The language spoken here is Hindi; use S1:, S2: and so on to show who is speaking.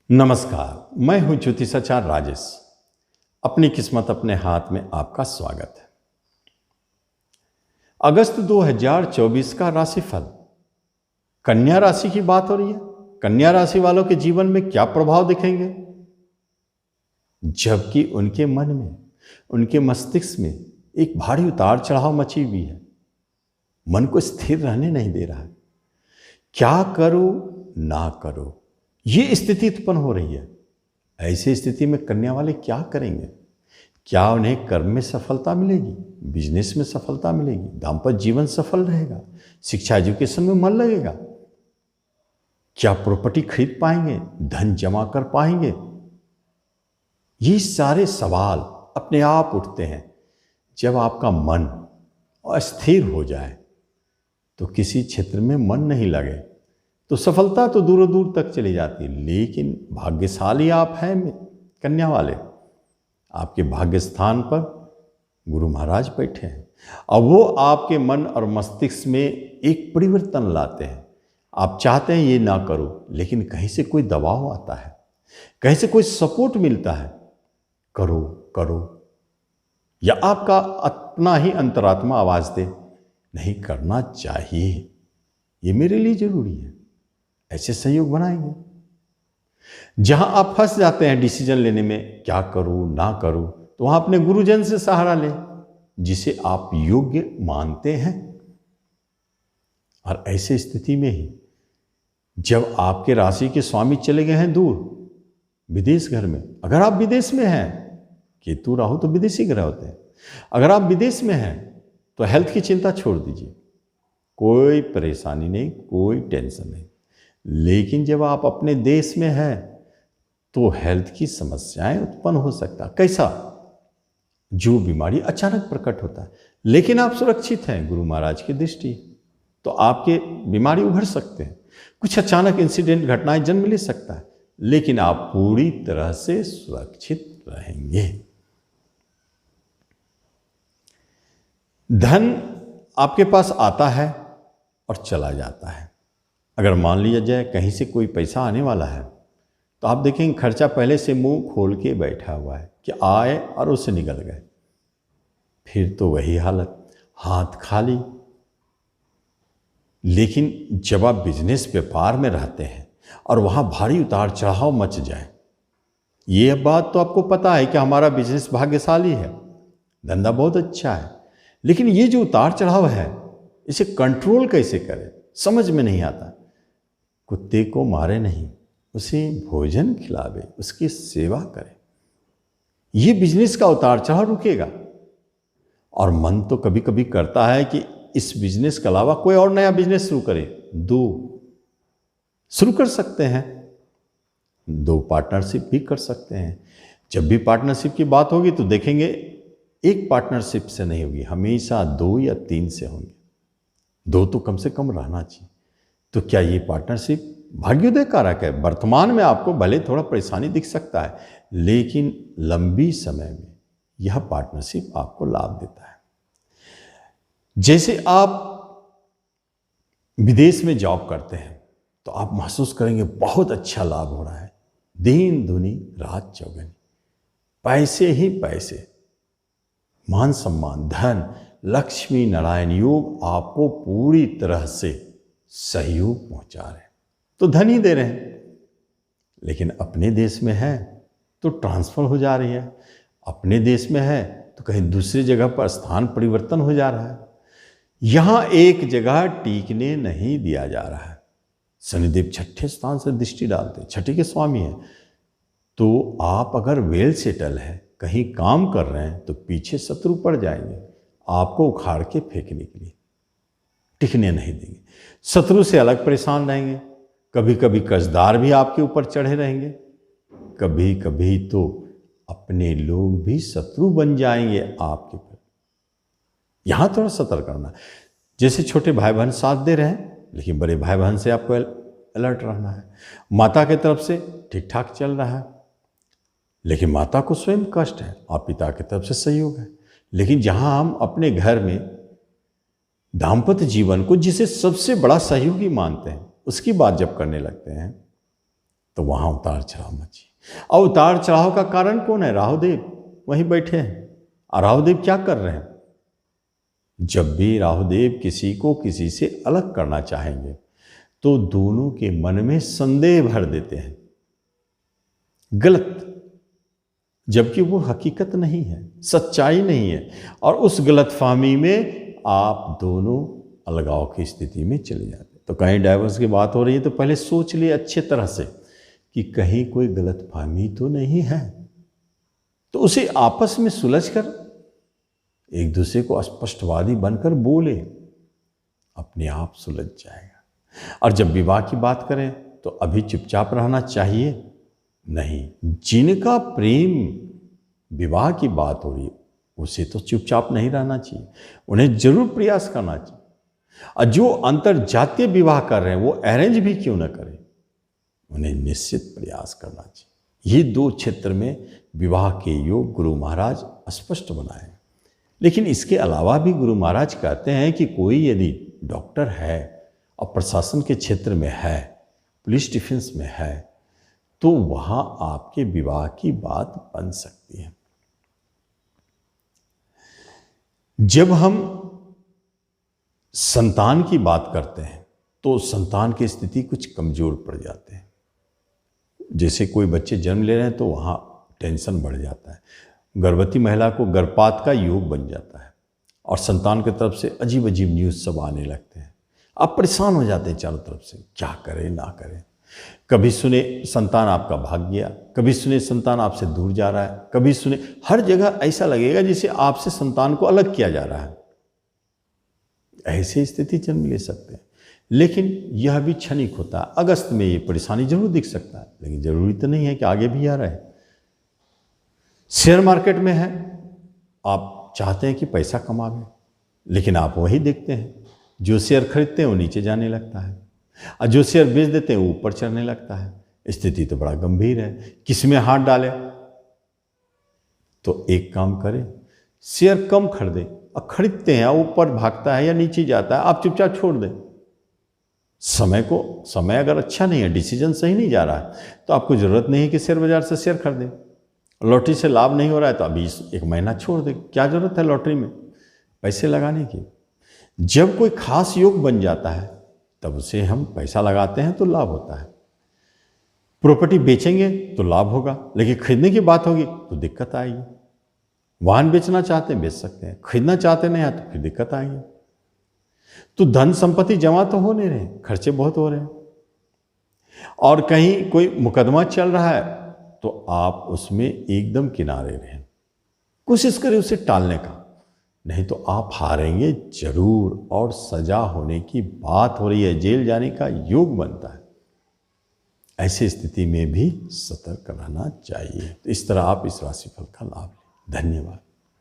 S1: नमस्कार, मैं हूं ज्योतिषाचार्य राजेश। अपनी किस्मत अपने हाथ में आपका स्वागत है। अगस्त 2024 का राशिफल। कन्या राशि की बात हो रही है। कन्या राशि वालों के जीवन में क्या प्रभाव दिखेंगे, जबकि उनके मन में, उनके मस्तिष्क में एक भारी उतार चढ़ाव मची हुई है। मन को स्थिर रहने नहीं दे रहा है। क्या करो ना करो, ये स्थिति उत्पन्न हो रही है। ऐसी स्थिति में कन्या वाले क्या करेंगे? क्या उन्हें कर्म में सफलता मिलेगी, बिजनेस में सफलता मिलेगी, दाम्पत्य जीवन सफल रहेगा, शिक्षा एजुकेशन में मन लगेगा, क्या प्रॉपर्टी खरीद पाएंगे, धन जमा कर पाएंगे? ये सारे सवाल अपने आप उठते हैं जब आपका मन अस्थिर हो जाए। तो किसी क्षेत्र में मन नहीं लगे तो सफलता तो दूर दूर तक चली जाती है। लेकिन भाग्यशाली आप हैं कन्या वाले, आपके भाग्य स्थान पर गुरु महाराज बैठे हैं। अब वो आपके मन और मस्तिष्क में एक परिवर्तन लाते हैं। आप चाहते हैं ये ना करो, लेकिन कहीं से कोई दबाव आता है, कहीं से कोई सपोर्ट मिलता है, करो करो, या आपका अपना ही अंतरात्मा आवाज दे, नहीं करना चाहिए, ये मेरे लिए जरूरी है। ऐसे सहयोग बनाएंगे। जहां आप फंस जाते हैं डिसीजन लेने में, क्या करूं ना करूं, तो वहां अपने गुरुजन से सहारा लें, जिसे आप योग्य मानते हैं। और ऐसे स्थिति में ही जब आपके राशि के स्वामी चले गए हैं दूर विदेश घर में, अगर आप विदेश में हैं, केतु राहु तो विदेशी ग्रह होते हैं, अगर आप विदेश में हैं तो हेल्थ की चिंता छोड़ दीजिए। कोई परेशानी नहीं, कोई टेंशन नहीं। लेकिन जब आप अपने देश में हैं तो हेल्थ की समस्याएं उत्पन्न हो सकता। कैसा? जो बीमारी अचानक प्रकट होता है, लेकिन आप सुरक्षित हैं गुरु महाराज की दृष्टि, तो आपके बीमारी उभर सकते हैं। कुछ अचानक इंसिडेंट, घटनाएं जन्म ले सकता है, लेकिन आप पूरी तरह से सुरक्षित रहेंगे। धन आपके पास आता है और चला जाता है। अगर मान लिया जाए कहीं से कोई पैसा आने वाला है, तो आप देखेंगे खर्चा पहले से मुंह खोल के बैठा हुआ है कि आए और उससे निकल गए। फिर तो वही हालत, हाथ खाली। लेकिन जब आप बिजनेस व्यापार में रहते हैं और वहां भारी उतार चढ़ाव मच जाए, ये बात तो आपको पता है कि हमारा बिजनेस भाग्यशाली है, धंधा बहुत अच्छा है, लेकिन ये जो उतार चढ़ाव है, इसे कंट्रोल कैसे करें समझ में नहीं आता। कुत्ते को मारे नहीं, उसे भोजन खिलावे, उसकी सेवा करें, ये बिजनेस का उतार चढ़ाव रुकेगा। और मन तो कभी कभी करता है कि इस बिजनेस के अलावा कोई और नया बिजनेस शुरू करें। दो शुरू कर सकते हैं, दो पार्टनरशिप भी कर सकते हैं। जब भी पार्टनरशिप की बात होगी तो देखेंगे एक पार्टनरशिप से नहीं होगी, हमेशा 2 या 3 से होंगे। 2 तो कम से कम रहना चाहिए। तो क्या ये पार्टनरशिप भाग्योदय कारक है? वर्तमान में आपको भले थोड़ा परेशानी दिख सकता है, लेकिन लंबी समय में यह पार्टनरशिप आपको लाभ देता है। जैसे आप विदेश में जॉब करते हैं तो आप महसूस करेंगे बहुत अच्छा लाभ हो रहा है, दिन दूनी रात चौगुनी, पैसे ही पैसे, मान सम्मान, धन, लक्ष्मी नारायण योग आपको पूरी तरह से सहयोग पहुंचा रहे हैं, तो धन ही दे रहे हैं। लेकिन अपने देश में है तो ट्रांसफर हो जा रही है, अपने देश में है तो कहीं दूसरी जगह पर स्थान परिवर्तन हो जा रहा है। यहां एक जगह टीकने नहीं दिया जा रहा है। शनिदेव 6ठे स्थान से दृष्टि डालते, 6ठे के स्वामी है। तो आप अगर वेल सेटल है, कहीं काम कर रहे हैं, तो पीछे शत्रु पड़ जाएंगे, आपको उखाड़ के फेंकने के लिए, टिकने नहीं देंगे। शत्रु से अलग परेशान रहेंगे, कभी कभी कर्जदार भी आपके ऊपर चढ़े रहेंगे, कभी कभी तो अपने लोग भी शत्रु बन जाएंगे आपके ऊपर। यहां थोड़ा सतर्क करना। जैसे छोटे भाई बहन साथ दे रहे हैं, लेकिन बड़े भाई बहन से आपको अलर्ट रहना है। माता की तरफ से ठीक ठाक चल रहा है, लेकिन माता को स्वयं कष्ट है, और पिता की तरफ से सहयोग है। लेकिन जहां हम अपने घर में दाम्पत्य जीवन को जिसे सबसे बड़ा सहयोगी मानते हैं, उसकी बात जब करने लगते हैं तो वहाँ उतार चढ़ाव मची। और उतार चढ़ाव का कारण कौन है? राहुदेव वहीं बैठे हैं। और राहुदेव क्या कर रहे हैं? जब भी राहुदेव किसी को किसी से अलग करना चाहेंगे तो दोनों के मन में संदेह भर देते हैं, गलत, जबकि वो हकीकत नहीं है, सच्चाई नहीं है। और उस गलतफहमी में आप दोनों अलगाव की स्थिति में चले जाते। तो कहीं डाइवोर्स की बात हो रही है तो पहले सोच लिए अच्छे तरह से कि कहीं कोई गलतफहमी तो नहीं है, तो उसे आपस में सुलझकर एक दूसरे को स्पष्टवादी बनकर बोले, अपने आप सुलझ जाएगा। और जब विवाह की बात करें तो अभी चुपचाप रहना चाहिए नहीं। जिनका प्रेम विवाह की बात हो रही है उसे तो चुपचाप नहीं रहना चाहिए, उन्हें जरूर प्रयास करना चाहिए। और जो अंतरजातीय विवाह कर रहे हैं वो अरेंज भी क्यों ना करें, उन्हें निश्चित प्रयास करना चाहिए। ये दो क्षेत्र में विवाह के योग गुरु महाराज स्पष्ट बनाए। लेकिन इसके अलावा भी गुरु महाराज कहते हैं कि कोई यदि डॉक्टर है और प्रशासन के क्षेत्र में है, पुलिस डिफेंस में है, तो वहां आपके विवाह की बात बन सकती है। जब हम संतान की बात करते हैं तो संतान की स्थिति कुछ कमजोर पड़ जाते हैं। जैसे कोई बच्चे जन्म ले रहे हैं तो वहाँ टेंशन बढ़ जाता है, गर्भवती महिला को गर्भपात का योग बन जाता है और संतान की तरफ से अजीब अजीब न्यूज़ सब आने लगते हैं। आप परेशान हो जाते हैं चारों तरफ से, क्या करें ना करें। कभी सुने संतान आपका भाग गया, कभी सुने संतान आपसे दूर जा रहा है, कभी सुने, हर जगह ऐसा लगेगा जैसे आपसे संतान को अलग किया जा रहा है। ऐसी स्थिति जन्म ले सकते हैं, लेकिन यह भी क्षणिक होता है। अगस्त में ये परेशानी जरूर दिख सकता है, लेकिन जरूरी तो नहीं है कि आगे भी आ रहा है। शेयर मार्केट में है, आप चाहते हैं कि पैसा कमावें, लेकिन आप वही देखते हैं जो शेयर खरीदते हैं वो नीचे जाने लगता है और जो शेयर बेच देते हैं वो ऊपर चढ़ने लगता है। स्थिति तो बड़ा गंभीर है, किसमें हाथ डालें? तो एक काम करें, शेयर कम खरीदें। और खरीदते हैं ऊपर भागता है या नीचे जाता है, आप चुपचाप छोड़ दें। समय अगर अच्छा नहीं है, डिसीजन सही नहीं जा रहा है, तो आपको ज़रूरत नहीं है कि शेयर बाजार से शेयर खरीदें। लॉटरी से लाभ नहीं हो रहा है तो अभी एक महीना छोड़ दें, क्या ज़रूरत है लॉटरी में पैसे लगाने की। जब कोई खास योग बन जाता है तब उसे हम पैसा लगाते हैं तो लाभ होता है। प्रॉपर्टी बेचेंगे तो लाभ होगा, लेकिन खरीदने की बात होगी तो दिक्कत आएगी। वाहन बेचना चाहते हैं बेच सकते हैं, खरीदना चाहते नहीं है तो फिर दिक्कत आएगी। तो धन संपत्ति जमा तो हो नहीं रहे, खर्चे बहुत हो रहे हैं। और कहीं कोई मुकदमा चल रहा है तो आप उसमें एकदम किनारे रहें, कोशिश करें उसे टालने का, नहीं तो आप हारेंगे जरूर। और सजा होने की बात हो रही है, जेल जाने का योग बनता है। ऐसी स्थिति में भी सतर्क रहना चाहिए। तो इस तरह आप इस राशिफल का लाभ लें। धन्यवाद।